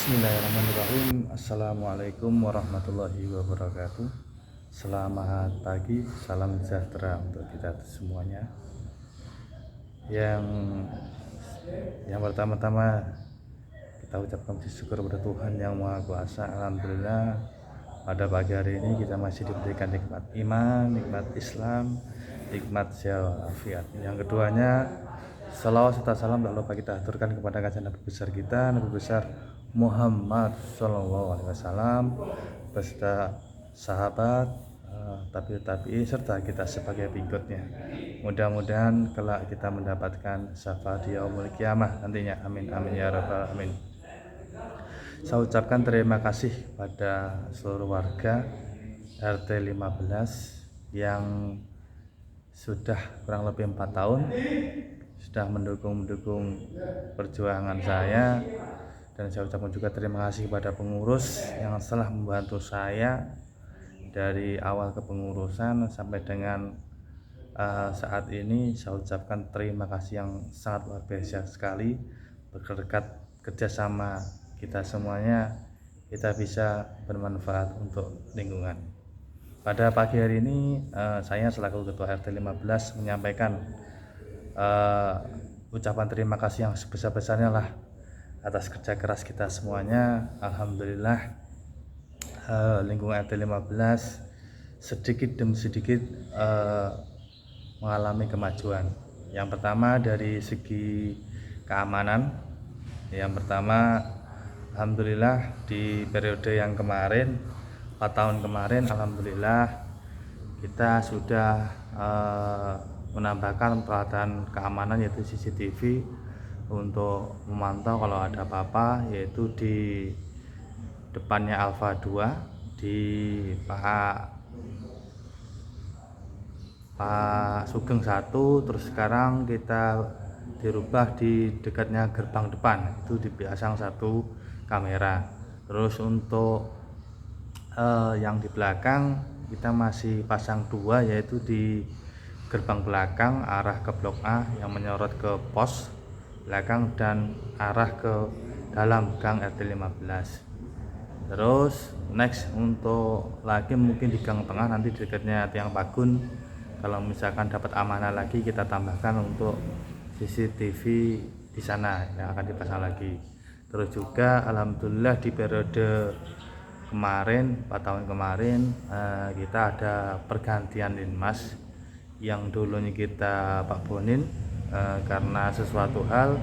Bismillahirrahmanirrahim. Assalamualaikum warahmatullahi wabarakatuh. Selamat pagi, salam sejahtera untuk kita semuanya. Yang pertama-tama kita ucapkan syukur kepada Tuhan yang Maha Kuasa. Alhamdulillah pada pagi hari ini kita masih diberikan nikmat iman, nikmat Islam, nikmat sehat walafiat. Yang keduanya, salawat serta salam tak lupa kita aturkan kepada kajian Nabi besar kita, Nabi besar Muhammad SAW beserta sahabat, tabi'in serta kita sebagai pengikutnya. Mudah-mudahan kelak kita mendapatkan syafaat yaumul kiamah nantinya. Amin amin ya rabbal alamin. Saya ucapkan terima kasih pada seluruh warga RT 15 yang sudah kurang lebih 4 tahun sudah mendukung perjuangan saya, dan saya ucapkan juga terima kasih kepada pengurus yang telah membantu saya dari awal kepengurusan sampai dengan saat ini. Saya ucapkan terima kasih yang sangat luar biasa sekali. Berkat kerjasama kita semuanya, kita bisa bermanfaat untuk lingkungan. Pada pagi hari ini saya selaku Ketua RT 15 menyampaikan ucapan terima kasih yang sebesar-besarnya lah atas kerja keras kita semuanya. Alhamdulillah lingkungan RT 15 sedikit demi sedikit mengalami kemajuan. Yang pertama dari segi keamanan. Yang pertama, alhamdulillah di periode yang kemarin 4 tahun kemarin, alhamdulillah kita sudah menambahkan peralatan keamanan yaitu CCTV untuk memantau kalau ada apa-apa, yaitu di depannya Alfa 2 di Pak Sugeng 1, terus sekarang kita dirubah di dekatnya gerbang depan itu dipasang 1 kamera. Terus untuk yang di belakang kita masih pasang 2, yaitu di gerbang belakang arah ke blok A yang menyorot ke pos belakang dan arah ke dalam gang RT 15. Terus next untuk lagi mungkin di gang tengah nanti dekatnya tiang pagun, kalau misalkan dapat amanah lagi kita tambahkan untuk CCTV di sana yang akan dipasang lagi. Terus juga alhamdulillah di periode kemarin 4 tahun kemarin kita ada pergantian linmas. Yang dulunya kita Pak Bonin karena sesuatu hal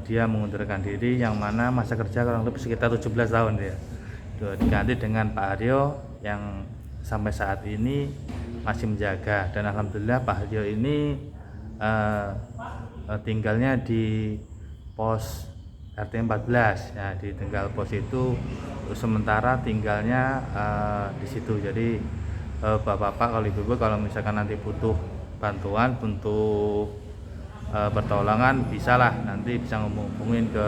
dia mengundurkan diri, yang mana masa kerja kurang lebih sekitar 17 tahun dia. Diganti dengan Pak Haryo yang sampai saat ini masih menjaga, dan alhamdulillah Pak Haryo ini tinggalnya di pos RT 14 ya, di tinggal pos itu sementara tinggalnya di situ. Jadi bapak-bapak, kalau ibu-ibu kalau misalkan nanti butuh bantuan untuk pertolongan, bisalah nanti bisa ngomongin ke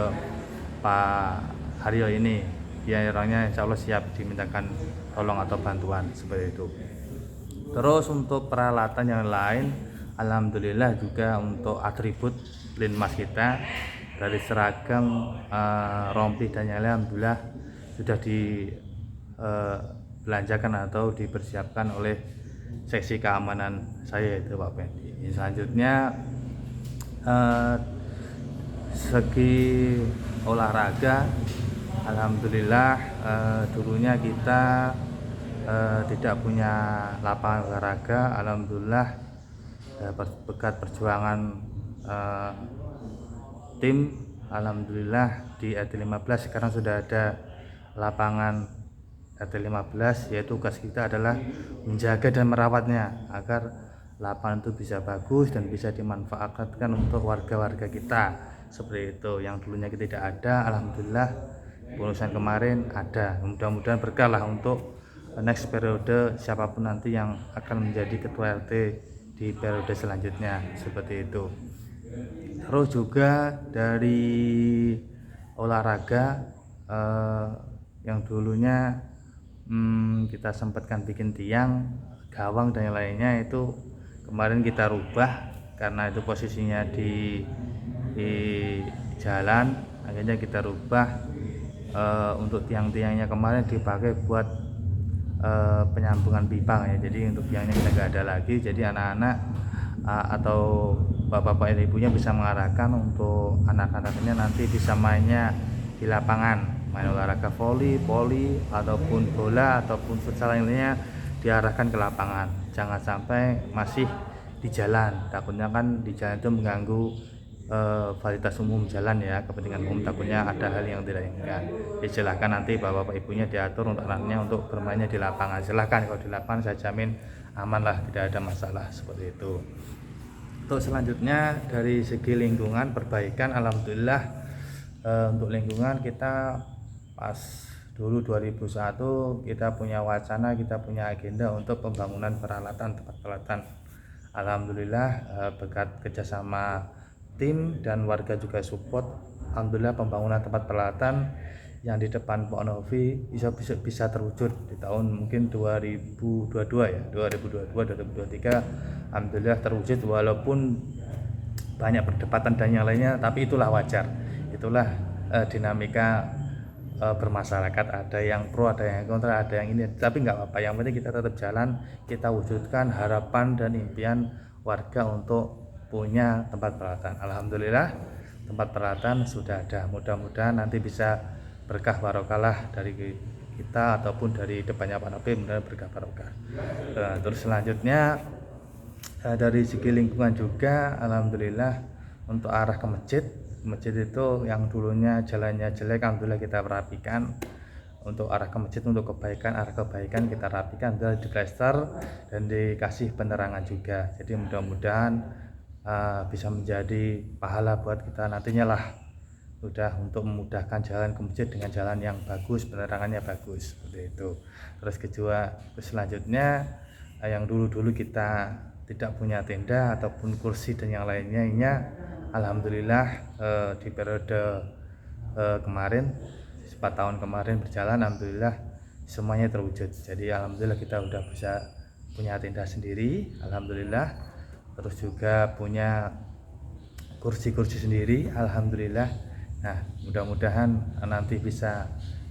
Pak Haryo ini, dia orangnya insya Allah siap dimintakan tolong atau bantuan seperti itu. Terus untuk peralatan yang lain, alhamdulillah juga untuk atribut linmas kita dari seragam, rompi dan yang lain, alhamdulillah sudah belanjakan atau dipersiapkan oleh seksi keamanan saya, itu Pak Pendi. Selanjutnya segi olahraga, alhamdulillah dulunya kita tidak punya lapangan olahraga. Alhamdulillah berkat perjuangan tim, alhamdulillah di RT 15 sekarang sudah ada lapangan RT 15, yaitu tugas kita adalah menjaga dan merawatnya agar lapangan itu bisa bagus dan bisa dimanfaatkan untuk warga-warga kita seperti itu. Yang dulunya kita tidak ada, alhamdulillah pengurusan kemarin ada. Mudah-mudahan berkah lah untuk next periode siapapun nanti yang akan menjadi ketua RT di periode selanjutnya seperti itu. Terus juga dari olahraga yang dulunya kita sempatkan bikin tiang, gawang dan yang lainnya, itu kemarin kita rubah karena itu posisinya di jalan. akhirnya kita rubah untuk tiang-tiangnya kemarin dipakai buat penyambungan pipa ya. Jadi untuk tiangnya kita nggak ada lagi, jadi anak-anak atau bapak-bapak dan ibunya bisa mengarahkan untuk anak-anaknya nanti bisa mainnya di lapangan, main olahraga voli, ataupun bola ataupun futsal lainnya diarahkan ke lapangan. Jangan sampai masih di jalan, takutnya kan di jalan itu mengganggu fasilitas umum jalan ya, kepentingan umum, takutnya ada hal yang tidak diinginkan. Silahkan nanti bapak ibunya diatur untuk anaknya untuk bermainnya di lapangan. Silahkan, kalau di lapangan saya jamin aman lah, tidak ada masalah seperti itu. Untuk selanjutnya dari segi lingkungan perbaikan, alhamdulillah untuk lingkungan kita pas dulu 2001 kita punya wacana, kita punya agenda untuk pembangunan peralatan tempat pelatihan. Alhamdulillah berkat kerjasama tim dan warga juga support, alhamdulillah pembangunan tempat pelatihan yang di depan Pak Novi bisa terwujud di tahun mungkin 2022 ya, 2023 alhamdulillah terwujud, walaupun banyak perdebatan dan yang lainnya, tapi itulah wajar, itulah dinamika bermasyarakat, ada yang pro, ada yang kontra, ada yang ini, tapi nggak apa-apa, yang penting kita tetap jalan, kita wujudkan harapan dan impian warga untuk punya tempat pelatihan. Alhamdulillah tempat pelatihan sudah ada, mudah-mudahan nanti bisa berkah barokah dari kita ataupun dari depannya Pak Nabi, mudah-mudahan berkah barokah. Terus selanjutnya dari segi lingkungan juga alhamdulillah untuk arah ke masjid itu yang dulunya jalannya jelek, alhamdulillah kita rapikan. Untuk arah ke masjid, untuk arah kebaikan kita rapikan, di plester dan dikasih penerangan juga. Jadi mudah-mudahan bisa menjadi pahala buat kita nantinya lah, udah untuk memudahkan jalan ke masjid dengan jalan yang bagus, penerangannya bagus seperti itu. Terus selanjutnya yang dulu kita tidak punya tenda ataupun kursi dan yang lainnya, alhamdulillah di periode kemarin 4 tahun kemarin berjalan, alhamdulillah semuanya terwujud. Jadi alhamdulillah kita udah bisa punya tenda sendiri, alhamdulillah. Terus juga punya kursi-kursi sendiri, alhamdulillah. Nah mudah-mudahan nanti bisa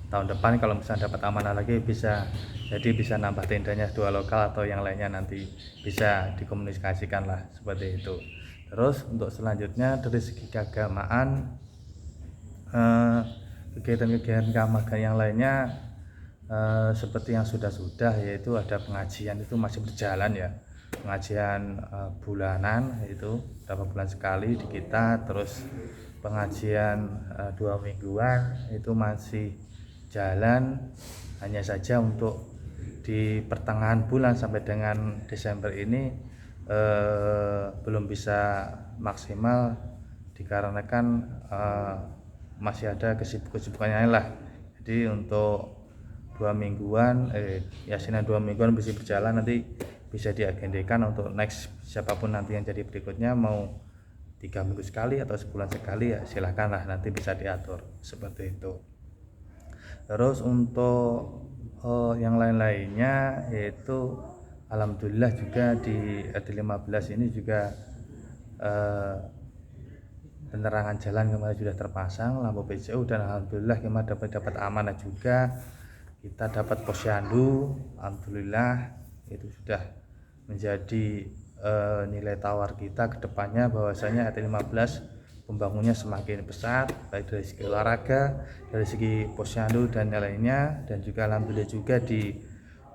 tahun depan kalau misalnya dapat amanah lagi bisa nambah tendanya 2 lokal atau yang lainnya, nanti bisa dikomunikasikan lah seperti itu. Terus untuk selanjutnya dari segi keagamaan, kegiatan-kegiatan keagamaan yang lainnya seperti yang sudah yaitu ada pengajian, itu masih berjalan ya, pengajian bulanan, itu berapa bulan sekali di kita. Terus pengajian 2 mingguan itu masih jalan, hanya saja untuk di pertengahan bulan sampai dengan Desember ini belum bisa maksimal dikarenakan masih ada kesibukannya lah. Jadi untuk 2 mingguan yasinan 2 mingguan bisa berjalan, nanti bisa diagendakan untuk next, siapapun nanti yang jadi berikutnya, mau 3 minggu sekali atau sebulan sekali ya silahkan lah, nanti bisa diatur seperti itu. Terus untuk yang lain-lainnya yaitu alhamdulillah juga di RT15 ini juga penerangan jalan kemarin sudah terpasang lampu PCU, dan alhamdulillah kemarin dapat amanah juga, kita dapat posyandu, alhamdulillah itu sudah menjadi nilai tawar kita ke depannya, bahwasanya RT15 pembangunnya semakin besar, baik dari segi olahraga, dari segi posyandu dan yang lainnya. Dan juga alhamdulillah juga di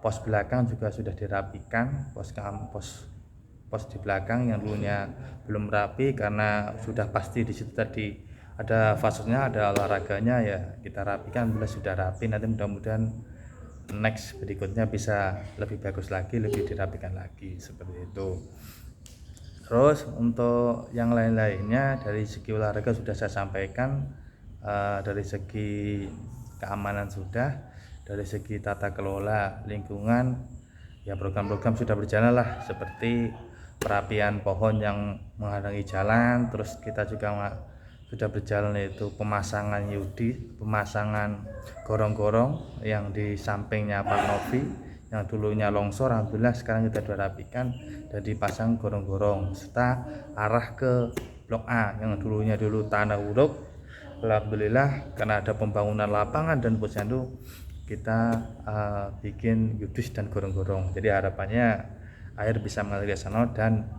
pos belakang juga sudah dirapikan, pos di belakang yang dulunya belum rapi karena sudah pasti di situ tadi ada fasenya, ada olahraganya, ya kita rapikan, alhamdulillah sudah rapi. Nanti mudah-mudahan next berikutnya bisa lebih bagus lagi, lebih dirapikan lagi seperti itu. Terus untuk yang lain-lainnya dari segi olahraga sudah saya sampaikan, dari segi keamanan sudah, dari segi tata kelola lingkungan ya program-program sudah berjalan lah, seperti perapian pohon yang menghalangi jalan. Terus kita juga sudah berjalan yaitu pemasangan pemasangan gorong-gorong yang di sampingnya Pak Novi yang dulunya longsor, alhamdulillah sekarang sudah dirapikan dan dipasang gorong-gorong, serta arah ke Blok A yang dulu tanah uruk alhamdulillah karena ada pembangunan lapangan dan posyandu kita bikin yudis dan gorong-gorong. Jadi harapannya air bisa mengalir ke sana dan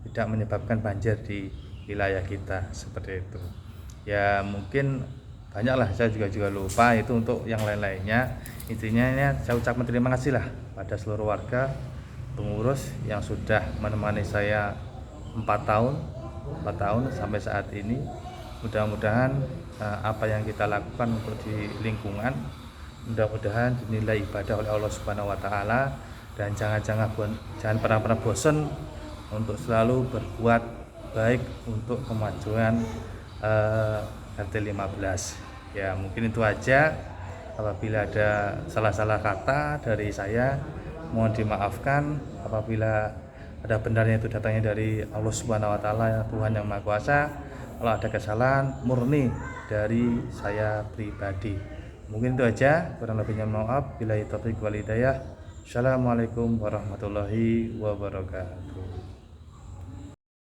tidak menyebabkan banjir di wilayah kita seperti itu. Ya mungkin banyaklah, saya juga lupa itu untuk yang lain-lainnya. Intinya saya ucapkan terima kasih lah pada seluruh warga pengurus yang sudah menemani saya 4 tahun sampai saat ini. Mudah-mudahan apa yang kita lakukan untuk di lingkungan mudah-mudahan dinilai ibadah oleh Allah Subhanahu wa taala, dan jangan pernah bosan untuk selalu berbuat baik untuk kemajuan RT 15. Ya mungkin itu aja. Apabila ada salah-salah kata dari saya mohon dimaafkan. Apabila ada benarnya itu datangnya dari Allah Subhanahu wa taala, Tuhan yang Maha Kuasa. Kalau ada kesalahan murni dari saya pribadi. Mungkin itu aja, kurang lebihnya maaf. Billahi taufiq wal hidayah. Assalamualaikum warahmatullahi wabarakatuh.